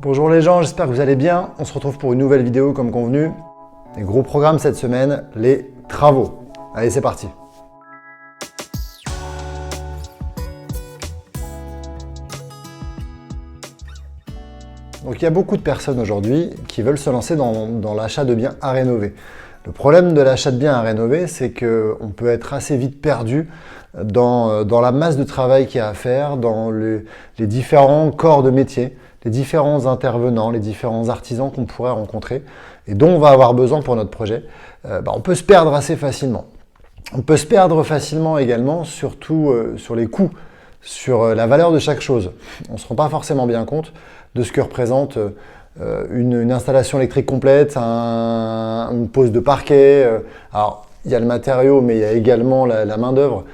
Bonjour les gens, j'espère que vous allez bien. On se retrouve pour une nouvelle vidéo comme convenu. Les gros programmes cette semaine, les travaux. Allez, c'est parti. Donc il y a beaucoup de personnes aujourd'hui qui veulent se lancer dans l'achat de biens à rénover. Le problème de l'achat de biens à rénover, c'est qu'on peut être assez vite perdu dans la masse de travail qu'il y a à faire, dans les différents corps de métier, les différents intervenants, les différents artisans qu'on pourrait rencontrer et dont on va avoir besoin pour notre projet. On peut se perdre assez facilement. On peut se perdre facilement également, surtout sur les coûts, sur la valeur de chaque chose. On ne se rend pas forcément bien compte de ce que représente une installation électrique complète, une pose de parquet. Alors, il y a le matériau, mais il y a également la main-d'œuvre.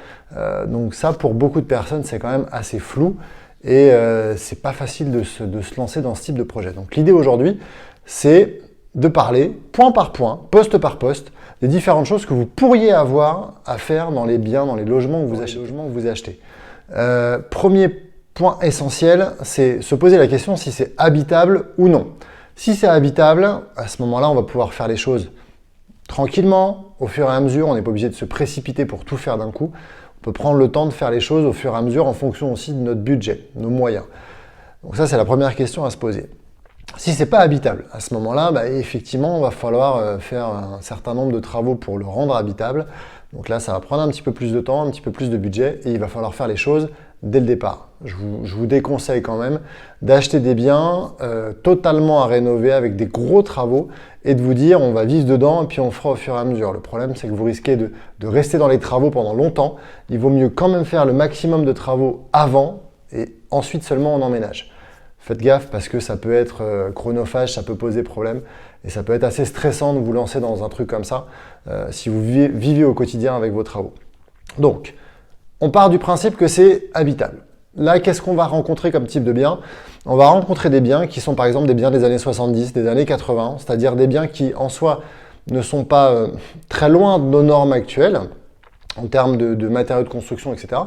Donc ça, pour beaucoup de personnes, c'est quand même assez flou et c'est pas facile de se lancer dans ce type de projet. Donc l'idée aujourd'hui, c'est de parler point par point, poste par poste, des différentes choses que vous pourriez avoir à faire dans les biens, dans les logements que vous achetez. Premier point essentiel, c'est se poser la question si c'est habitable ou non. Si c'est habitable, à ce moment-là, on va pouvoir faire les choses tranquillement, au fur et à mesure. On n'est pas obligé de se précipiter pour tout faire d'un coup. On peut prendre le temps de faire les choses au fur et à mesure en fonction aussi de notre budget, nos moyens. Donc ça, c'est la première question à se poser. Si c'est pas habitable, à ce moment-là, effectivement, on va falloir faire un certain nombre de travaux pour le rendre habitable. Donc là, ça va prendre un petit peu plus de temps, un petit peu plus de budget et il va falloir faire les choses dès le départ. Je vous déconseille quand même d'acheter des biens totalement à rénover avec des gros travaux et de vous dire on va vivre dedans et puis on fera au fur et à mesure. Le problème, c'est que vous risquez de rester dans les travaux pendant longtemps. Il vaut mieux quand même faire le maximum de travaux avant et ensuite seulement on emménage. Faites gaffe parce que ça peut être chronophage, ça peut poser problème et ça peut être assez stressant de vous lancer dans un truc comme ça si vous vivez au quotidien avec vos travaux. Donc, on part du principe que c'est habitable. Là, qu'est-ce qu'on va rencontrer comme type de biens? On va rencontrer des biens qui sont par exemple des biens des années 70, des années 80, c'est-à-dire des biens qui en soi ne sont pas très loin de nos normes actuelles en termes de matériaux de construction, etc.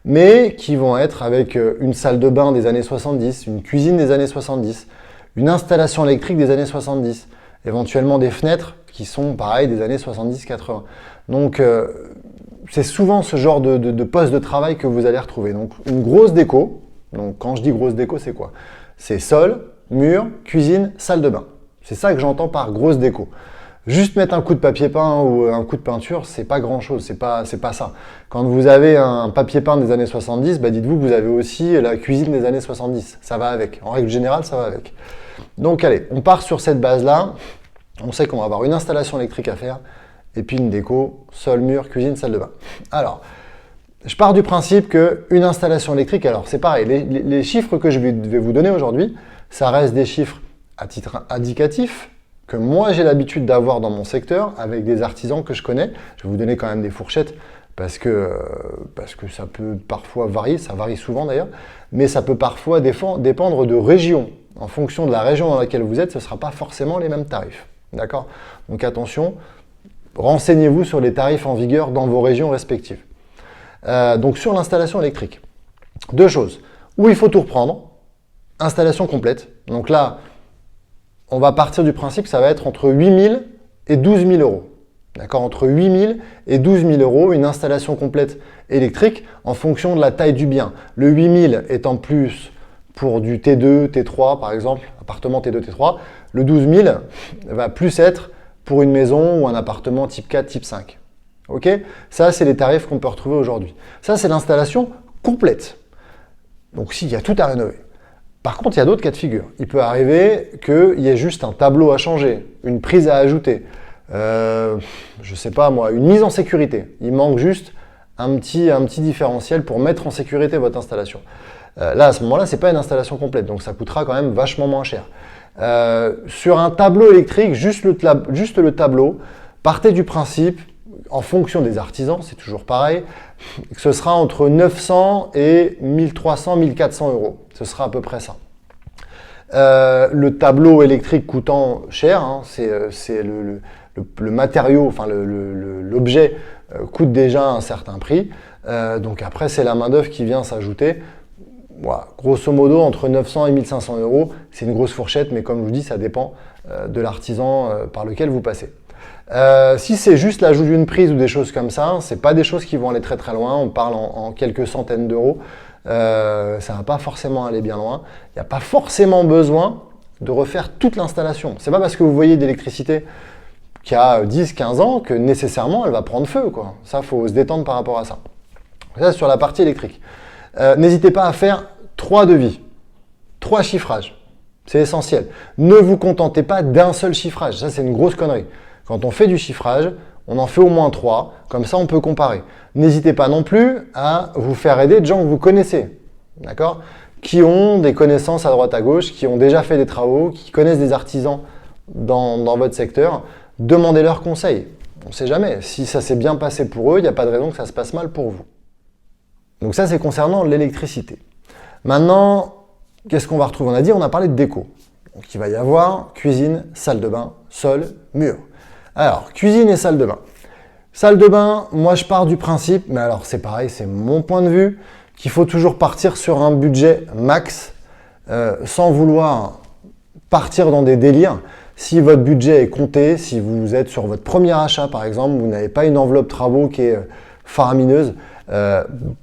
mais qui vont être avec une salle de bain des années 70, une cuisine des années 70, une installation électrique des années 70, éventuellement des fenêtres qui sont pareil des années 70-80. Donc c'est souvent ce genre de poste de travail que vous allez retrouver. Donc une grosse déco, donc quand je dis grosse déco, c'est quoi? C'est sol, mur, cuisine, salle de bain. C'est ça que j'entends par grosse déco. Juste mettre un coup de papier peint ou un coup de peinture, c'est pas grand chose, c'est pas ça. Quand vous avez un papier peint des années 70, dites-vous que vous avez aussi la cuisine des années 70. Ça va avec. En règle générale, ça va avec. Donc allez, on part sur cette base-là. On sait qu'on va avoir une installation électrique à faire et puis une déco, sol, mur, cuisine, salle de bain. Alors, je pars du principe qu'une installation électrique, alors c'est pareil, les chiffres que je vais vous donner aujourd'hui, ça reste des chiffres à titre indicatif, que moi j'ai l'habitude d'avoir dans mon secteur avec des artisans que je connais. Je vais vous donner quand même des fourchettes parce que ça peut parfois varier, ça varie souvent d'ailleurs, mais ça peut parfois dépendre de région. En fonction de la région dans laquelle vous êtes, ce ne sera pas forcément les mêmes tarifs. D'accord? Donc attention, renseignez-vous sur les tarifs en vigueur dans vos régions respectives. Donc sur l'installation électrique, deux choses. Où il faut tout reprendre, installation complète. Donc là, on va partir du principe que ça va être entre 8 000 et 12 000 euros. D'accord? Entre 8 000 et 12 000 euros, une installation complète électrique en fonction de la taille du bien. Le 8 000 étant plus pour du T2, T3 par exemple, appartement T2, T3. Le 12 000 va plus être pour une maison ou un appartement type 4, type 5. Ok? Ça, c'est les tarifs qu'on peut retrouver aujourd'hui. Ça, c'est l'installation complète. Donc, s'il y a tout à rénover. Par contre, il y a d'autres cas de figure. Il peut arriver qu'il y ait juste un tableau à changer, une prise à ajouter, je ne sais pas moi, une mise en sécurité. Il manque juste un petit différentiel pour mettre en sécurité votre installation. Là, à ce moment-là, ce n'est pas une installation complète, donc ça coûtera quand même vachement moins cher. Sur un tableau électrique, juste le tableau, partez du principe, en fonction des artisans, c'est toujours pareil, que ce sera entre 900 et 1300, 1400 euros. Ce sera à peu près ça. Le tableau électrique coûtant cher, c'est le matériau, enfin l'objet coûte déjà un certain prix. Donc après, c'est la main-d'œuvre qui vient s'ajouter. Voilà, grosso modo, entre 900 et 1500 euros, c'est une grosse fourchette, mais comme je vous dis, ça dépend de l'artisan par lequel vous passez. Si c'est juste l'ajout d'une prise ou des choses comme ça, c'est pas des choses qui vont aller très très loin, on parle en quelques centaines d'euros, ça va pas forcément aller bien loin. Il n'y a pas forcément besoin de refaire toute l'installation. C'est pas parce que vous voyez d'électricité qui a 10-15 ans que nécessairement elle va prendre feu, quoi. Ça, faut se détendre par rapport à ça. Ça, sur la partie électrique. N'hésitez pas à faire 3 devis, 3 chiffrages. C'est essentiel. Ne vous contentez pas d'un seul chiffrage. Ça, c'est une grosse connerie. Quand on fait du chiffrage, on en fait au moins 3. Comme ça, on peut comparer. N'hésitez pas non plus à vous faire aider de gens que vous connaissez. D'accord ? Qui ont des connaissances à droite à gauche, qui ont déjà fait des travaux, qui connaissent des artisans dans votre secteur. Demandez leurs conseils. On ne sait jamais. Si ça s'est bien passé pour eux, il n'y a pas de raison que ça se passe mal pour vous. Donc ça, c'est concernant l'électricité. Maintenant, qu'est-ce qu'on va retrouver? On a dit, on a parlé de déco. Donc il va y avoir cuisine, salle de bain, sol, mur. Alors, cuisine et salle de bain. Salle de bain, moi je pars du principe, mais alors c'est pareil, c'est mon point de vue, qu'il faut toujours partir sur un budget max, sans vouloir partir dans des délires. Si votre budget est compté, si vous êtes sur votre premier achat par exemple, vous n'avez pas une enveloppe travaux qui est faramineuse,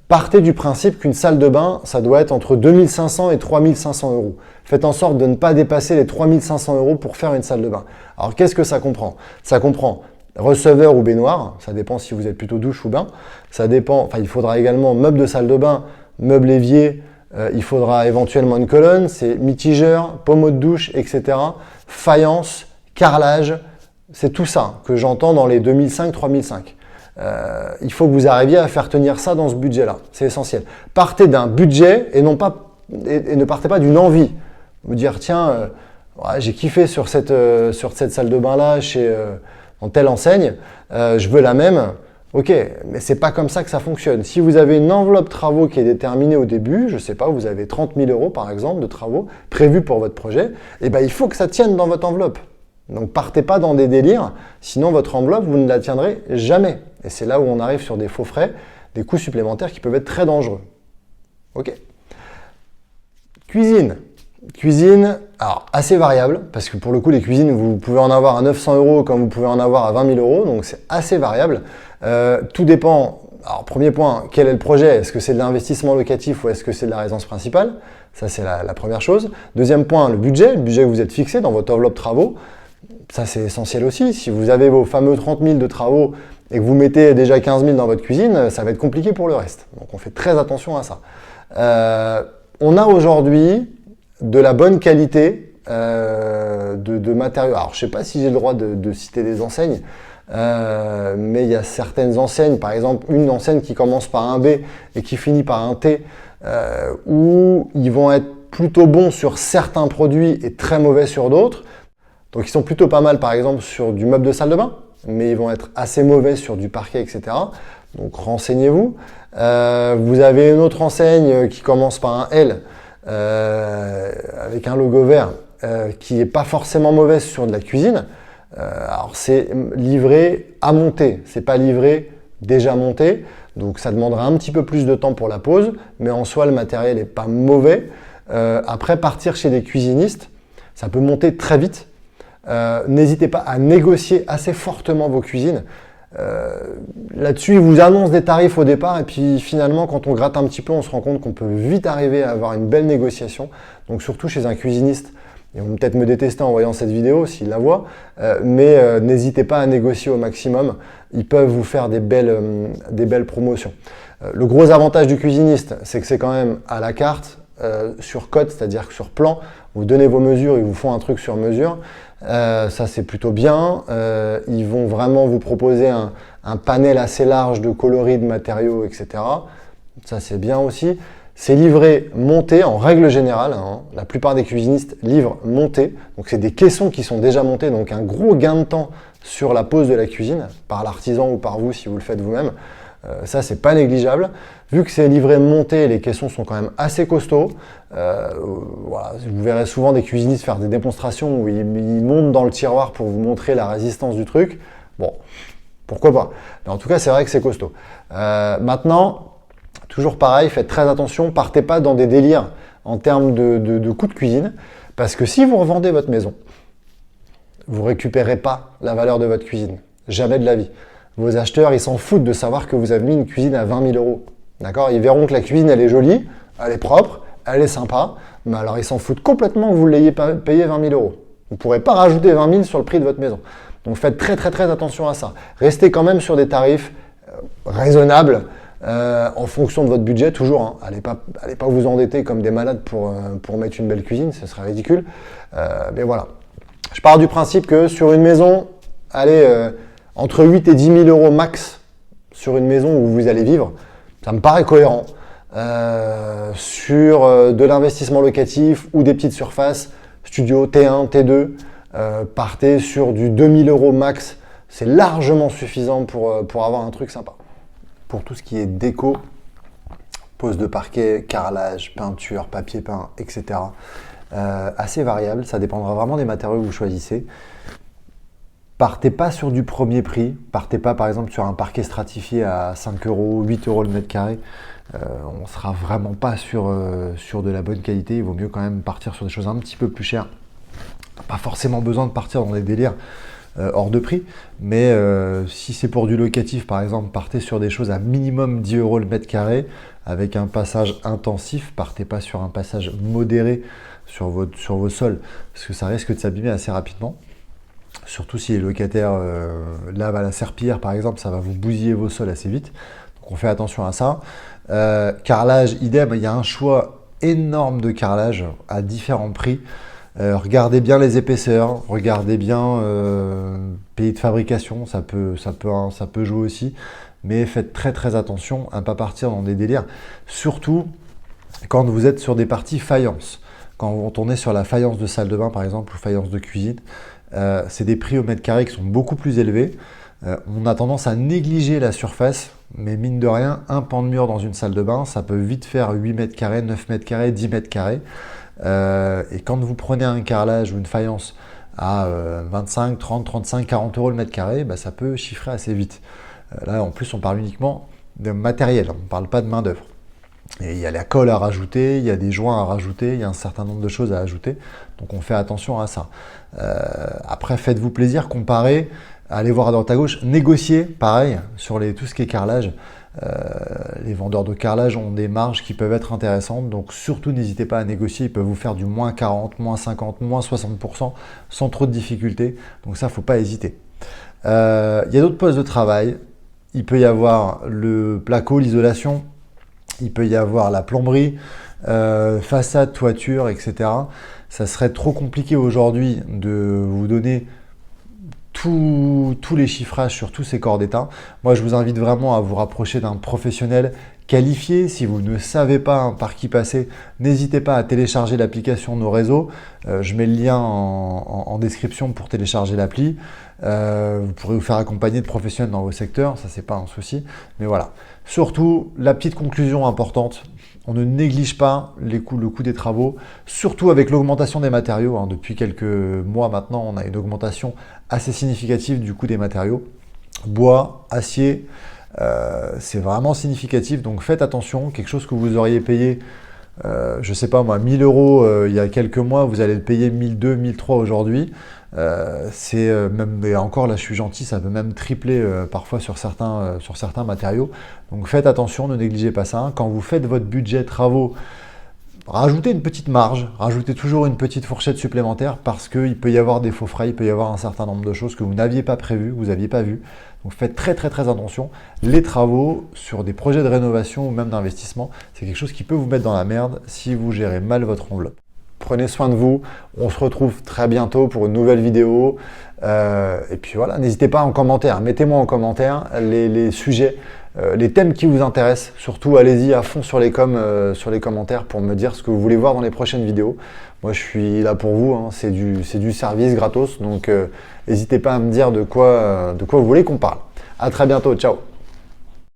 partez du principe qu'une salle de bain, ça doit être entre 2500 et 3500 euros. Faites en sorte de ne pas dépasser les 3500 euros pour faire une salle de bain. Alors qu'est-ce que ça comprend? Ça comprend receveur ou baignoire, ça dépend si vous êtes plutôt douche ou bain. Ça dépend, enfin il faudra également meuble de salle de bain, meuble évier, il faudra éventuellement une colonne, c'est mitigeur, pommeau de douche, etc. Faïence, carrelage, c'est tout ça que j'entends dans les 2005-3005. Il faut que vous arriviez à faire tenir ça dans ce budget-là, c'est essentiel. Partez d'un budget et ne partez pas d'une envie. Vous dire tiens, ouais, j'ai kiffé sur cette salle de bain-là dans telle enseigne, je veux la même. Ok, mais c'est pas comme ça que ça fonctionne. Si vous avez une enveloppe travaux qui est déterminée au début, je sais pas, vous avez 30 000 euros par exemple de travaux prévus pour votre projet, et ben il faut que ça tienne dans votre enveloppe. Donc partez pas dans des délires, sinon votre enveloppe, vous ne la tiendrez jamais. Et c'est là où on arrive sur des faux frais, des coûts supplémentaires qui peuvent être très dangereux. Ok. Cuisine. Cuisine, alors assez variable, parce que pour le coup, les cuisines, vous pouvez en avoir à 900 euros comme vous pouvez en avoir à 20 000 euros, donc c'est assez variable. Tout dépend, alors premier point, quel est le projet? Est-ce que c'est de l'investissement locatif ou est-ce que c'est de la résidence principale? Ça, c'est la première chose. Deuxième point, le budget que vous êtes fixé dans votre enveloppe travaux. Ça, c'est essentiel aussi. Si vous avez vos fameux 30 000 de travaux et que vous mettez déjà 15 000 dans votre cuisine, ça va être compliqué pour le reste. Donc, on fait très attention à ça. On a aujourd'hui de la bonne qualité de matériaux. Alors, je ne sais pas si j'ai le droit de citer des enseignes, mais il y a certaines enseignes, par exemple, une enseigne qui commence par un B et qui finit par un T, où ils vont être plutôt bons sur certains produits et très mauvais sur d'autres. Donc, ils sont plutôt pas mal, par exemple, sur du meuble de salle de bain, mais ils vont être assez mauvais sur du parquet, etc. Donc, renseignez-vous. Vous avez une autre enseigne qui commence par un L, avec un logo vert, qui n'est pas forcément mauvaise sur de la cuisine. Alors, c'est livré à monter, c'est pas livré déjà monté. Donc, ça demandera un petit peu plus de temps pour la pose, mais en soi, le matériel n'est pas mauvais. Après, partir chez des cuisinistes, ça peut monter très vite. N'hésitez pas à négocier assez fortement vos cuisines. Là-dessus, ils vous annoncent des tarifs au départ et puis finalement, quand on gratte un petit peu, on se rend compte qu'on peut vite arriver à avoir une belle négociation. Donc surtout chez un cuisiniste, ils vont peut-être me détester en voyant cette vidéo s'ils la voient, mais n'hésitez pas à négocier au maximum. Ils peuvent vous faire des belles promotions. Le gros avantage du cuisiniste, c'est que c'est quand même à la carte, sur cote, c'est-à-dire que sur plan, vous donnez vos mesures, ils vous font un truc sur mesure. Ça, c'est plutôt bien. Ils vont vraiment vous proposer un panel assez large de coloris, de matériaux, etc. Ça, c'est bien aussi. C'est livré monté en règle générale. Hein. La plupart des cuisinistes livrent monté. Donc, c'est des caissons qui sont déjà montés. Donc, un gros gain de temps sur la pose de la cuisine, par l'artisan ou par vous si vous le faites vous-même. Ça, c'est pas négligeable. Vu que c'est livré monté, les caissons sont quand même assez costauds. Voilà, vous verrez souvent des cuisinistes faire des démonstrations où ils montent dans le tiroir pour vous montrer la résistance du truc. Bon, pourquoi pas. Mais en tout cas, c'est vrai que c'est costaud. Maintenant, Toujours pareil, faites très attention, partez pas dans des délires en termes de coûts de cuisine, parce que si vous revendez votre maison, vous récupérez pas la valeur de votre cuisine. Jamais de la vie. Vos acheteurs, ils s'en foutent de savoir que vous avez mis une cuisine à 20 000 €. D'accord? Ils verront que la cuisine, elle est jolie, elle est propre, elle est sympa, mais alors ils s'en foutent complètement que vous l'ayez payé 20 000 €. Vous ne pourrez pas rajouter 20 000 sur le prix de votre maison. Donc faites très attention à ça. Restez quand même sur des tarifs raisonnables en fonction de votre budget, toujours. Hein. Allez pas vous endetter comme des malades pour mettre une belle cuisine, ce serait ridicule. Mais voilà. Je pars du principe que sur une maison, allez, entre 8 et 10 000 € max sur une maison où vous allez vivre, ça me paraît cohérent. Sur de l'investissement locatif ou des petites surfaces, studio T1, T2, partez sur du 2 000 € max. C'est largement suffisant pour avoir un truc sympa. Pour tout ce qui est déco, pose de parquet, carrelage, peinture, papier peint, etc. Assez variable, ça dépendra vraiment des matériaux que vous choisissez. Partez pas sur du premier prix, partez pas par exemple sur un parquet stratifié à 5 €, 8 € le mètre carré. On sera vraiment pas sur de la bonne qualité, il vaut mieux quand même partir sur des choses un petit peu plus chères. Pas forcément besoin de partir dans des délires hors de prix, mais si c'est pour du locatif par exemple, partez sur des choses à minimum 10 € le mètre carré avec un passage intensif, partez pas sur un passage modéré sur vos sols, parce que ça risque de s'abîmer assez rapidement. Surtout si les locataires lavent à la serpillière par exemple, ça va vous bousiller vos sols assez vite. Donc on fait attention à ça. Carrelage, idem, il y a un choix énorme de carrelage à différents prix. Regardez bien les épaisseurs, regardez bien pays de fabrication, ça peut jouer aussi. Mais faites très attention à ne pas partir dans des délires. Surtout quand vous êtes sur des parties faïence. Quand on est sur la faïence de salle de bain par exemple, ou faïence de cuisine, c'est des prix au mètre carré qui sont beaucoup plus élevés. On a tendance à négliger la surface, mais mine de rien, un pan de mur dans une salle de bain, ça peut vite faire 8 mètres carrés, 9 mètres carrés, 10 mètres carrés. Et quand vous prenez un carrelage ou une faïence à 25, 30, 35, 40 € le mètre carré, bah, ça peut chiffrer assez vite. Là, en plus, on parle uniquement de matériel, on ne parle pas de main d'œuvre. Et il y a la colle à rajouter, il y a des joints à rajouter, il y a un certain nombre de choses à ajouter. Donc on fait attention à ça. Après, faites-vous plaisir, comparez, allez voir à droite à gauche, négociez, pareil, sur tout ce qui est carrelage. Les vendeurs de carrelage ont des marges qui peuvent être intéressantes, donc surtout n'hésitez pas à négocier, ils peuvent vous faire du moins 40, moins 50, moins 60% sans trop de difficultés. Donc ça, il ne faut pas hésiter. Il y a d'autres postes de travail. Il peut y avoir le placo, l'isolation. Il peut y avoir la plomberie, façade, toiture, etc. Ça serait trop compliqué aujourd'hui de vous donner tous les chiffrages sur tous ces corps d'état. Moi, je vous invite vraiment à vous rapprocher d'un professionnel qualifié. Si vous ne savez pas par qui passer, n'hésitez pas à télécharger l'application Nos Réseaux. Je mets le lien en description pour télécharger l'appli. Vous pourrez vous faire accompagner de professionnels dans vos secteurs, ça c'est pas un souci. Mais voilà. Surtout, la petite conclusion importante, on ne néglige pas le coût des travaux, surtout avec l'augmentation des matériaux. Hein. Depuis quelques mois maintenant, on a une augmentation assez significative du coût des matériaux. Bois, acier, c'est vraiment significatif, donc faites attention. Quelque chose que vous auriez payé, je ne sais pas moi, 1 000 € il y a quelques mois, vous allez le payer 1 200, 1 300 aujourd'hui. C'est même, et encore là je suis gentil, ça peut même tripler parfois sur certains matériaux. Donc faites attention, ne négligez pas ça. Quand vous faites votre budget travaux, rajoutez une petite marge, rajoutez toujours une petite fourchette supplémentaire parce qu'il peut y avoir des faux frais, il peut y avoir un certain nombre de choses que vous n'aviez pas prévues, que vous n'aviez pas vues. Donc faites très attention. Les travaux sur des projets de rénovation ou même d'investissement, c'est quelque chose qui peut vous mettre dans la merde si vous gérez mal votre enveloppe. Prenez soin de vous, on se retrouve très bientôt pour une nouvelle vidéo. Et puis voilà, n'hésitez pas en commentaire, mettez-moi en commentaire les sujets, les thèmes qui vous intéressent. Surtout, allez-y à fond sur les commentaires pour me dire ce que vous voulez voir dans les prochaines vidéos. Moi, je suis là pour vous, hein. C'est du service gratos, donc n'hésitez pas à me dire de quoi vous voulez qu'on parle. À très bientôt, ciao!